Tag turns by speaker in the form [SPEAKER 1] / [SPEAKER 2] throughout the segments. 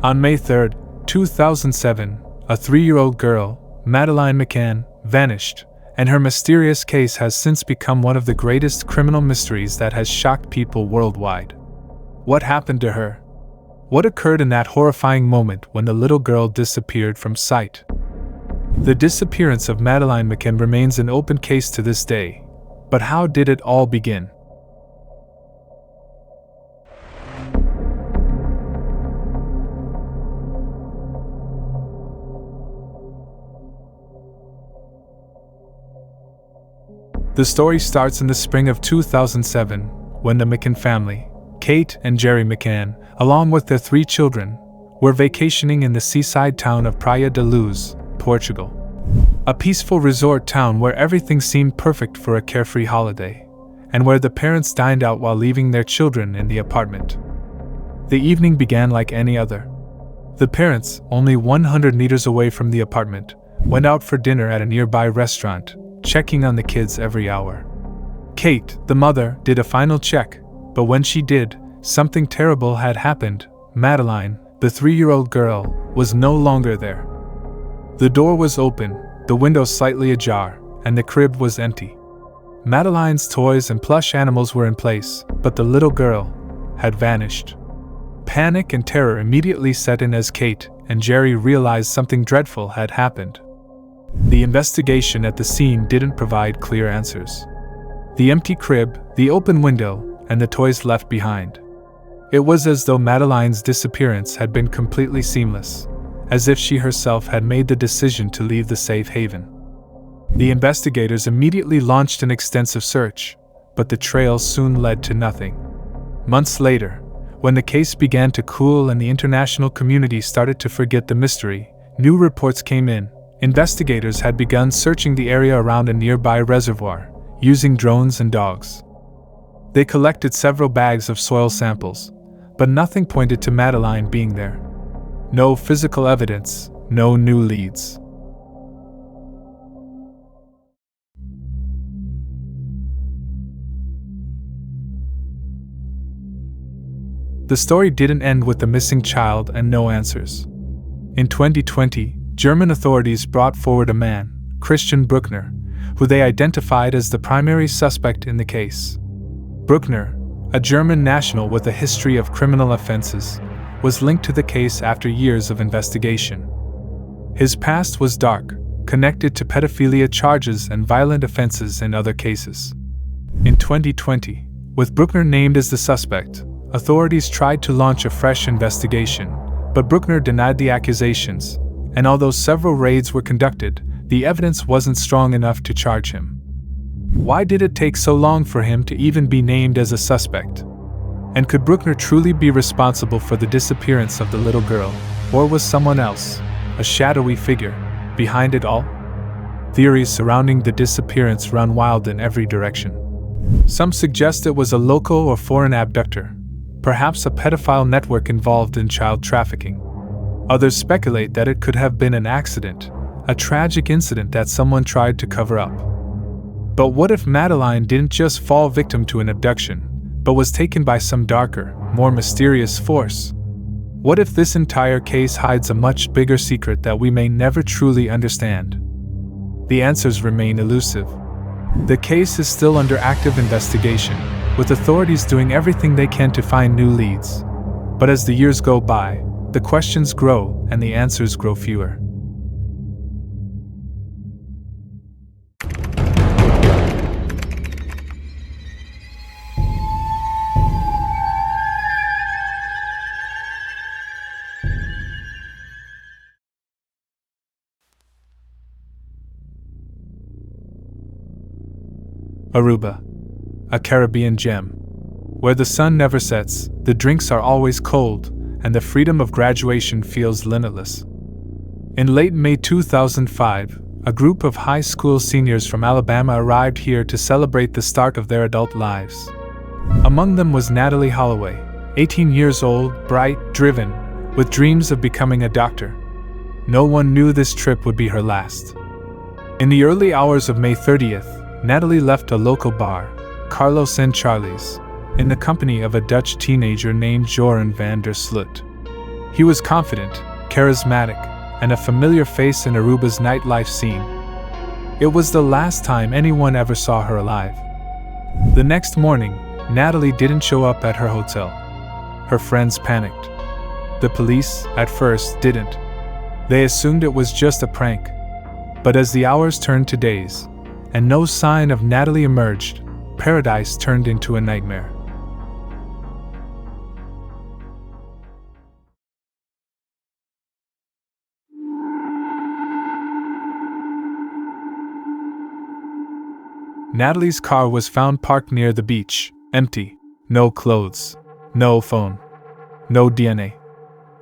[SPEAKER 1] On May 3, 2007, a 3-year-old girl, Madeleine McCann, vanished, and her mysterious case has since become one of the greatest criminal mysteries that has shocked people worldwide. What happened to her? What occurred in that horrifying moment when the little girl disappeared from sight? The disappearance of Madeleine McCann remains an open case to this day, but how did it all begin? The story starts in the spring of 2007, when the McCann family, Kate and Jerry McCann, along with their 3 children, were vacationing in the seaside town of Praia da Luz, Portugal. A peaceful resort town where everything seemed perfect for a carefree holiday, and where the parents dined out while leaving their children in the apartment. The evening began like any other. The parents, only 100 meters away from the apartment, went out for dinner at a nearby restaurant, checking on the kids every hour. Kate, the mother, did a final check, but when she did, something terrible had happened. Madeleine, the 3-year-old girl, was no longer there. The door was open, the window slightly ajar, and the crib was empty. Madeleine's toys and plush animals were in place, but the little girl had vanished. Panic and terror immediately set in as Kate and Jerry realized something dreadful had happened. The investigation at the scene didn't provide clear answers. The empty crib, the open window, and the toys left behind. It was as though Madeleine's disappearance had been completely seamless, as if she herself had made the decision to leave the safe haven. The investigators immediately launched an extensive search, but the trail soon led to nothing. Months later, when the case began to cool and the international community started to forget the mystery, new reports came in. Investigators had begun searching the area around a nearby reservoir, using drones and dogs. They collected several bags of soil samples, but nothing pointed to Madeleine being there. No physical evidence, no new leads. The story didn't end with the missing child and no answers. In 2020, German authorities brought forward a man, Christian Bruckner, who they identified as the primary suspect in the case. Bruckner, a German national with a history of criminal offenses, was linked to the case after years of investigation. His past was dark, connected to pedophilia charges and violent offenses in other cases. In 2020, with Bruckner named as the suspect, authorities tried to launch a fresh investigation, but Bruckner denied the accusations, and although several raids were conducted, the evidence wasn't strong enough to charge him. Why did it take so long for him to even be named as a suspect? And could Bruckner truly be responsible for the disappearance of the little girl, or was someone else, a shadowy figure, behind it all? Theories surrounding the disappearance run wild in every direction. Some suggest it was a local or foreign abductor, perhaps a pedophile network involved in child trafficking. Others speculate that it could have been an accident, a tragic incident that someone tried to cover up. But what if Madeleine didn't just fall victim to an abduction, but was taken by some darker, more mysterious force? What if this entire case hides a much bigger secret that we may never truly understand? The answers remain elusive. The case is still under active investigation, with authorities doing everything they can to find new leads. But as the years go by, the questions grow and the answers grow fewer. Aruba, a Caribbean gem. Where the sun never sets, the drinks are always cold, and the freedom of graduation feels limitless. In late May 2005, a group of high school seniors from Alabama arrived here to celebrate the start of their adult lives. Among them was Natalee Holloway, 18 years old, bright, driven, with dreams of becoming a doctor. No one knew this trip would be her last. In the early hours of May 30th, Natalee left a local bar, Carlos and Charlie's, in the company of a Dutch teenager named Joran van der Sloot. He was confident, charismatic, and a familiar face in Aruba's nightlife scene. It was the last time anyone ever saw her alive. The next morning, Natalee didn't show up at her hotel. Her friends panicked. The police, at first, didn't. They assumed it was just a prank. But as the hours turned to days, and no sign of Natalee emerged, paradise turned into a nightmare. Natalee's car was found parked near the beach, empty. No clothes, no phone, no DNA.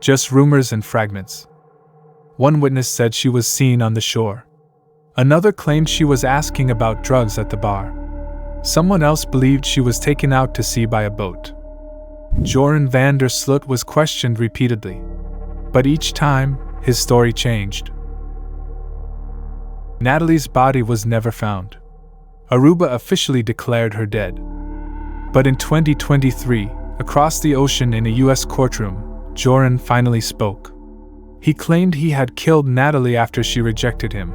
[SPEAKER 1] Just rumors and fragments. One witness said she was seen on the shore. Another claimed she was asking about drugs at the bar. Someone else believed she was taken out to sea by a boat. Joran van der Sloot was questioned repeatedly. But each time, his story changed. Natalee's body was never found. Aruba officially declared her dead. But in 2023, across the ocean in a US courtroom, Joran finally spoke. He claimed he had killed Natalee after she rejected him.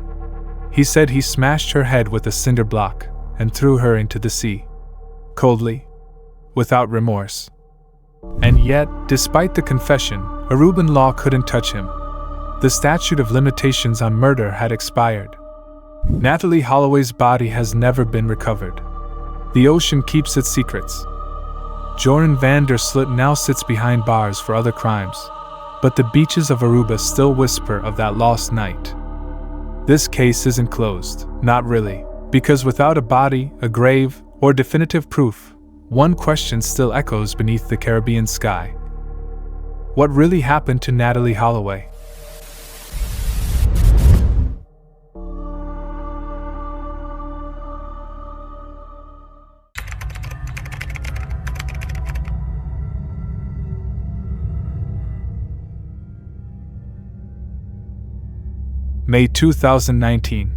[SPEAKER 1] He said he smashed her head with a cinder block and threw her into the sea. Coldly. Without remorse. And yet, despite the confession, Aruban law couldn't touch him. The statute of limitations on murder had expired. Natalee Holloway's body has never been recovered. The ocean keeps its secrets. Joran van der Sloot now sits behind bars for other crimes, but the beaches of Aruba still whisper of that lost night. This case isn't closed, not really, because without a body, a grave, or definitive proof, one question still echoes beneath the Caribbean sky. What really happened to Natalee Holloway? May 2019.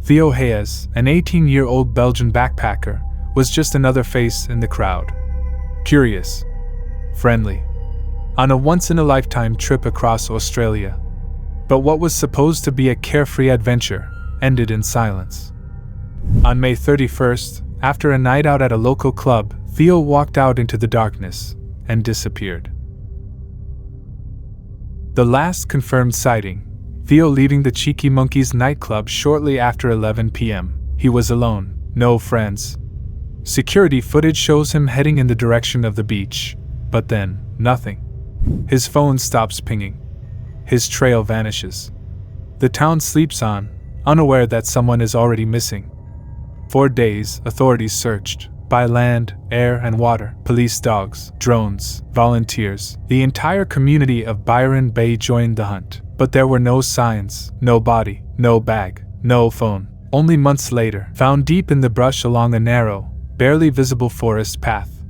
[SPEAKER 1] Théo Hayez, an 18-year-old Belgian backpacker, was just another face in the crowd. Curious. Friendly. On a once-in-a-lifetime trip across Australia. But what was supposed to be a carefree adventure ended in silence. On May 31st, after a night out at a local club, Théo walked out into the darkness and disappeared. The last confirmed sighting, Théo leaving the Cheeky Monkeys nightclub shortly after 11 p.m. He was alone, no friends. Security footage shows him heading in the direction of the beach, but then, nothing. His phone stops pinging. His trail vanishes. The town sleeps on, unaware that someone is already missing. For days, authorities searched. By land, air, and water, police dogs, drones, volunteers. The entire community of Byron Bay joined the hunt. But there were no signs, no body, no bag, no phone. Only months later, found deep in the brush along a narrow, barely visible forest path.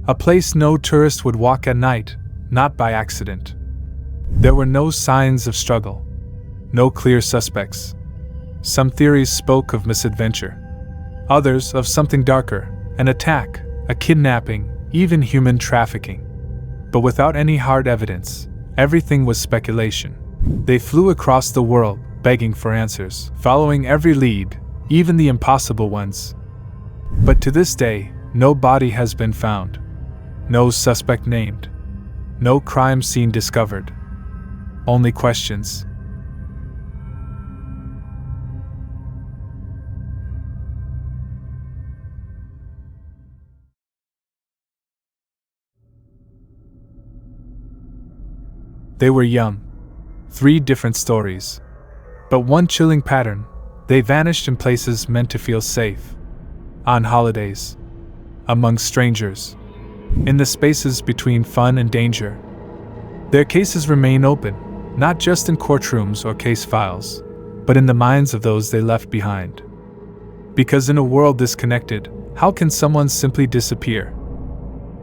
[SPEAKER 1] A place no tourist would walk at night, not by accident. There were no signs of struggle. No clear suspects. Some theories spoke of misadventure. Others of something darker, an attack, a kidnapping, even human trafficking. But without any hard evidence, everything was speculation. They flew across the world, begging for answers, following every lead, even the impossible ones. But to this day, no body has been found. No suspect named. No crime scene discovered. Only questions. They were young. 3 different stories. But one chilling pattern: they vanished in places meant to feel safe. On holidays. Among strangers. In the spaces between fun and danger. Their cases remain open, not just in courtrooms or case files, but in the minds of those they left behind. Because in a world disconnected, how can someone simply disappear?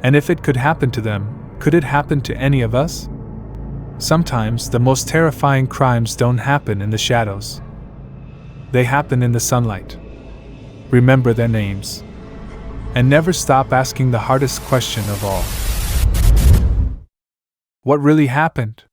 [SPEAKER 1] And if it could happen to them, could it happen to any of us? Sometimes the most terrifying crimes don't happen in the shadows. They happen in the sunlight. Remember their names. And never stop asking the hardest question of all. What really happened?